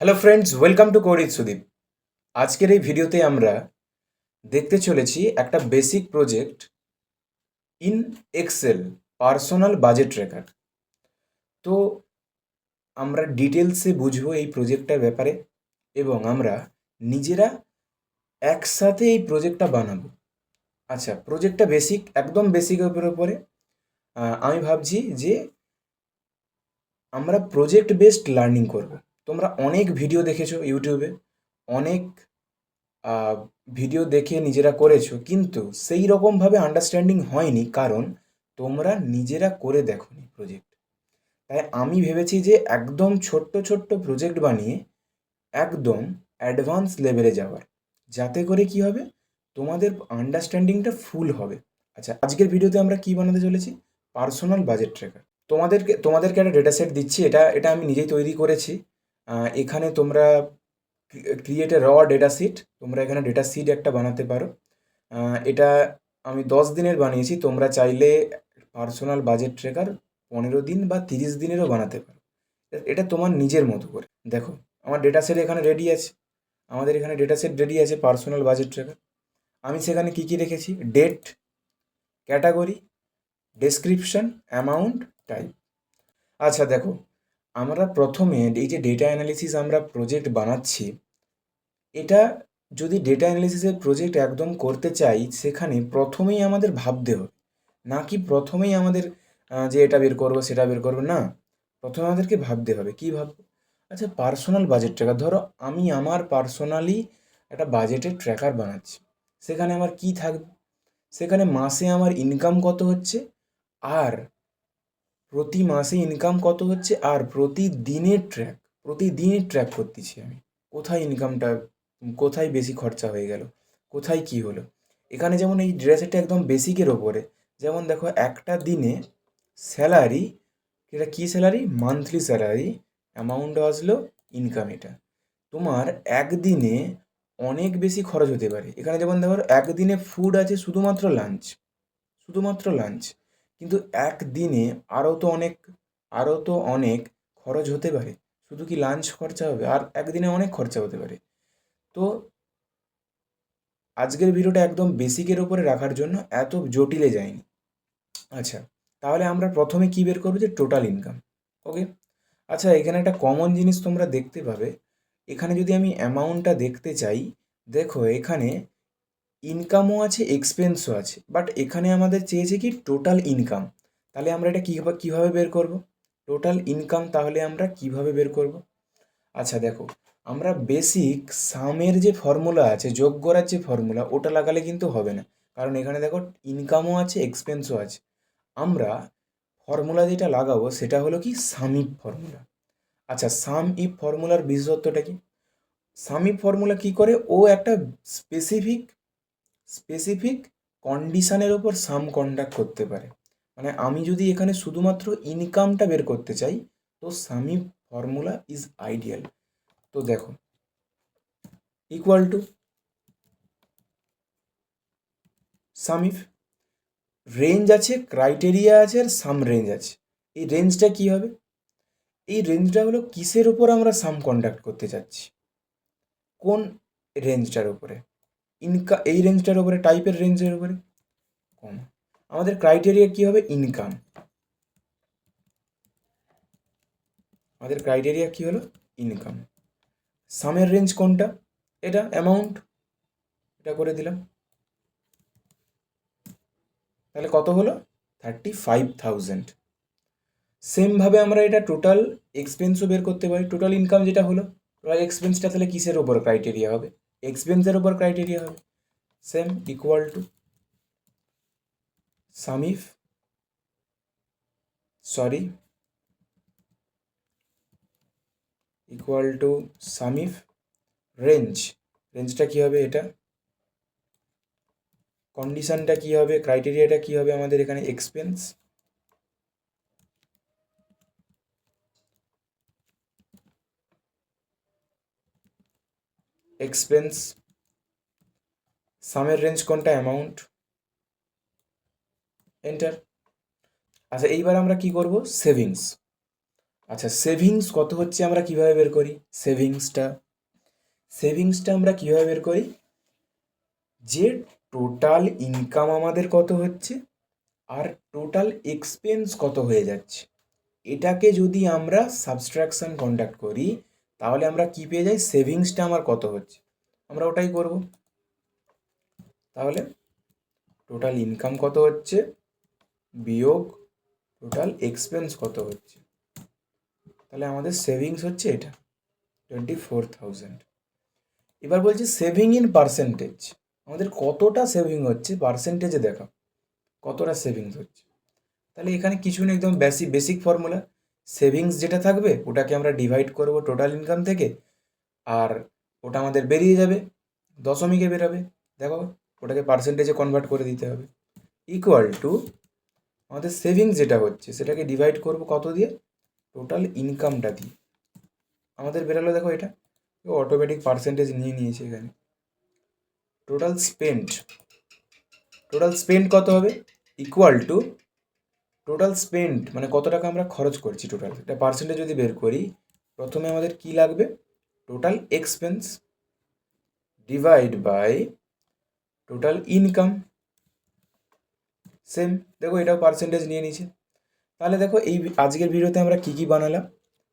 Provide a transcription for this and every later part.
Hello friends, welcome to কোরিজ সুদীপ। আজকের এই ভিডিওতে আমরা দেখতে চলেছি একটা basic project in excel, personal budget tracker. তো আমরা ডিটেলসে বুঝবো এই প্রজেক্টটার ব্যাপারে এবং আমরা নিজেরা একসাথে এই প্রজেক্টটা বানাবো। আচ্ছা, প্রজেক্টটা বেসিক, একদম বেসিকের উপরে। আমি ভাবছি যে আমরা প্রজেক্ট বেসড লার্নিং করব। তোমরা অনেক ভিডিও দেখেছো ইউটিউবে, অনেক ভিডিও দেখে নিজেরা করেছো, কিন্তু সেই রকমভাবে আন্ডারস্ট্যান্ডিং হয়নি, কারণ তোমরা নিজেরা করে দেখোনি প্রজেক্ট। তাই আমি ভেবেছি যে একদম ছোট্ট ছোট্ট প্রজেক্ট বানিয়ে একদম অ্যাডভান্স লেভেলে যাওয়ার, যাতে করে কি হবে, তোমাদের আন্ডারস্ট্যান্ডিংটা ফুল হবে। আচ্ছা, আজকের ভিডিওতে আমরা কি বানাতে চলেছি? Personal budget tracker. তোমাদেরকে একটা ডেটা সেট দিচ্ছি, এটা এটা আমি নিজেই তৈরি করেছি। এখানে তোমরা ক্রিয়েট এ র ডেটা শিট, তোমরা এখানে ডেটা শিট একটা বানাতে পারো। এটা আমি 10 দিনের বানিয়েছি, তোমরা চাইলে পার্সোনাল বাজেট ট্র্যাকার 15 দিন বা 30 দিনেরও বানাতে পারো। এটা তোমার নিজের মতো করে। দেখো, আমার ডেটা সেট এখানে রেডি আছে, আমাদের এখানে ডেটা সেট রেডি আছে পার্সোনাল বাজেট ট্র্যাকার। আমি সেখানে কী কী রেখেছি? Date, category, description, amount, type. আচ্ছা দেখো, আমরা প্রথমে এই যে ডেটা অ্যানালিসিস আমরা প্রজেক্ট বানাচ্ছি, এটা যদি ডেটা অ্যানালিসিসের প্রজেক্ট একদম করতে চাই, সেখানে প্রথমেই আমাদের ভাবতে হবে, না কি প্রথমেই আমাদের যে এটা বের করবো সেটা বের করবো, না। প্রথমে আমাদেরকে ভাবতে হবে, কী ভাববো? আচ্ছা, পার্সোনাল বাজেট ট্র্যাকার। ধরো আমি আমার পার্সোনালি একটা বাজেটের ট্র্যাকার বানাচ্ছি। সেখানে আমার কি থাকবে? সেখানে মাসে আমার ইনকাম কত হচ্ছে, আর প্রতি মাসে ইনকাম কত হচ্ছে, আর প্রতিদিনের ট্র্যাক করতেছি আমি। কোথায় ইনকামটা, কোথায় বেশি খরচা হয়ে গেল, কোথায় কি হলো। এখানে যেমন এই ড্রেসটা একদম বেসিকের ওপরে, যেমন দেখো একটা দিনে স্যালারি, এটা কী স্যালারি? মান্থলি স্যালারি, অ্যামাউন্ট আসলো, ইনকাম এটা। তোমার একদিনে অনেক বেশি খরচ হতে পারে। এখানে যেমন দেখো, একদিনে ফুড আছে শুধুমাত্র লাঞ্চ, শুধুমাত্র লাঞ্চ, কিন্তু একদিনে আরও তো অনেক খরচ হতে পারে। শুধু কি লাঞ্চ খরচা হবে? আর একদিনে অনেক খরচা হতে পারে। তো আজকের ভিডিওটা একদম বেসিকের ওপরে রাখার জন্য এত জটিলে যায়নি। আচ্ছা, তাহলে আমরা প্রথমে কি বের করবো? যে টোটাল ইনকাম। ওকে। আচ্ছা, এখানে একটা কমন জিনিস তোমরা দেখতে পাবে। এখানে যদি আমি অ্যামাউন্টটা দেখতে চাই, দেখো এখানে ইনকামও আছে, এক্সপেন্সও আছে, বাট এখানে আমাদের চেয়েছে কি টোটাল ইনকাম। তাহলে আমরা এটা কীভাবে বের করব? টোটাল ইনকাম তাহলে আমরা কিভাবে বের করব? আচ্ছা দেখো, আমরা বেসিক সামের যে ফর্মুলা আছে, যোগ করার যে ফর্মুলা, ওটা লাগালে কিন্তু হবে না, কারণ এখানে দেখো ইনকামও আছে, এক্সপেন্সও আছে। আমরা ফর্মুলা যেটা লাগাবো সেটা হলো কি সাম ইফ ফর্মুলা। আচ্ছা, সাম ইফ ফর্মুলার বিশেষত্বটা কি? সাম ইফ ফর্মুলা কী করে? ও একটা স্পেসিফিক স্পেসিফিক কন্ডিশনের ওপর সাম কন্ডাক্ট করতে পারে। মানে আমি যদি এখানে শুধুমাত্র ইনকামটা বের করতে চাই, তো সামি ফর্মুলা ইজ আইডিয়াল। তো দেখো, ইকুয়াল টু সামিফ, রেঞ্জ আছে, ক্রাইটেরিয়া আছে, আর সাম রেঞ্জ আছে। এই রেঞ্জটা কি হবে? এই রেঞ্জটা হলো কিসের ওপর আমরা সাম কন্ডাক্ট করতে চাচ্ছি, কোন রেঞ্জটার উপরে? এই রেঞ্জটার উপরে, টাইপের রেঞ্জের উপরে, কমা। আমাদের ক্রাইটেরিয়া কি হবে? ইনকাম। আমাদের ক্রাইটেরিয়া কি হলো? ইনকাম। সামের রেঞ্জ কোনটা? এটা অ্যামাউন্ট, এটা করে দিলাম। তাহলে কত হলো? 35,000। সেমভাবে আমরা এটা টোটাল এক্সপেন্সও বের করতে পারি। টোটাল ইনকাম যেটা হলো, টোটাল এক্সপেন্সটা তাহলে কিসের ওপর ক্রাইটেরিয়া হবে? এক্সপেন্সের ওপর ক্রাইটেরিয়া হবে। Same, equal to SUMIF, sorry, equal to SUMIF range. রেঞ্জটা কী হবে? এটা কন্ডিশনটা কী হবে, ক্রাইটেরিয়াটা কী হবে আমাদের এখানে? এক্সপেন্স। এক্সপেন্স, সামের রেঞ্জ কোনটা? Amount, enter. আচ্ছা, এইবার আমরা কি করব? সেভিংস। আচ্ছা, সেভিংস কত হচ্ছে আমরা কিভাবে বের করি? সেভিংসটা আমরা কিভাবে বের করি? যে টোটাল ইনকাম আমাদের কত হচ্ছে আর টোটাল এক্সপেন্স কত হয়ে যাচ্ছে, এটাকে যদি আমরা সাবস্ট্রাকশন কন্ডাক্ট করি, তাহলে আমরা কি পেয়ে যাই? সেভিংসটা আমার কত হচ্ছে, আমরা ওটাই করব। তাহলে টোটাল ইনকাম কত হচ্ছে বিয়োগ টোটাল এক্সপেন্স কত হচ্ছে, তাহলে আমাদের সেভিংস হচ্ছে এটা 24,000। এবার বলছি সেভিং ইন পার্সেন্টেজ, আমাদের কতটা সেভিং হচ্ছে পার্সেন্টেজে দেখা, কতটা সেভিংস হচ্ছে। তাহলে এখানে কিছু নেই, একদম বেসিক ফর্মুলা। সেভিংস যেটা থাকবে ওটাকে আমরা ডিভাইড করব টোটাল ইনকাম থেকে, আর ওটা আমাদের বেরিয়ে যাবে, দশমিকে বেরোবে। দেখো, ওটাকে পার্সেন্টেজে কনভার্ট করে দিতে হবে। ইকুয়াল টু আমাদের সেভিংস যেটা হচ্ছে সেটাকে ডিভাইড করব কত দিয়ে? টোটাল ইনকামটা দিয়ে। আমাদের বেরোলো দেখো এটা, অটোমেটিক পার্সেন্টেজ নিয়ে নিয়েছে এখানে। টোটাল স্পেন্ড কত হবে? ইকুয়াল টু টোটাল স্পেন্ড মানে কত টাকা আমরা খরচ করছি টোটাল, এটা পার্সেন্টেজ যদি বের করি, প্রথমে আমাদের কি লাগবে? Total expense divide by total income. Same, দেখো এটাও পার্সেন্টেজ নিয়ে নিয়েছে। তাহলে দেখো এই আজকের ভিডিওতে আমরা কি কি বানালাম,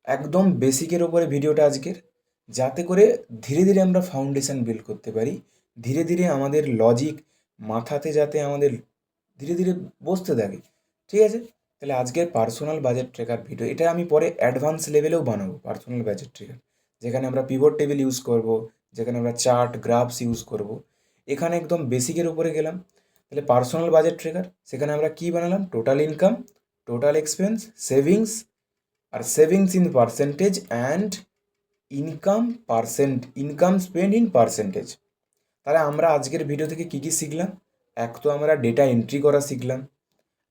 একদম বেসিকের ওপরে ভিডিওটা আজকের, যাতে করে ধীরে ধীরে আমরা ফাউন্ডেশন বিল্ড করতে পারি, ধীরে ধীরে আমাদের লজিক মাথাতে যাতে আমাদের ধীরে ধীরে বসতে থাকে। ঠিক আছে, তাহলে আজকের পার্সোনাল বাজেট ট্রেকার ভিডিও, এটা আমি পরে অ্যাডভান্স লেভেলেও বানাবো পার্সোনাল বাজেট ট্রেকার, যেখানে আমরা পিভট টেবিল ইউজ করব, যেখানে আমরা চার্ট গ্রাফস ইউজ করব। এখানে একদম বেসিকের উপরে গেলাম। তাহলে পার্সোনাল বাজেট ট্রেকার, সেখানে আমরা কি বানালাম? Total income, total expense, savings, আর savings in percentage and income spend in percentage. তাহলে আমরা আজকের ভিডিও থেকে কী কী শিখলাম? এক তো আমরা ডেটা এন্ট্রি করা শিখলাম,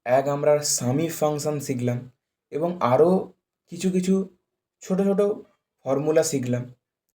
এক আমরা সামি ফাংশন শিখলাম, এবং আরও কিছু কিছু ছোট ছোট ফর্মুলা শিখলাম।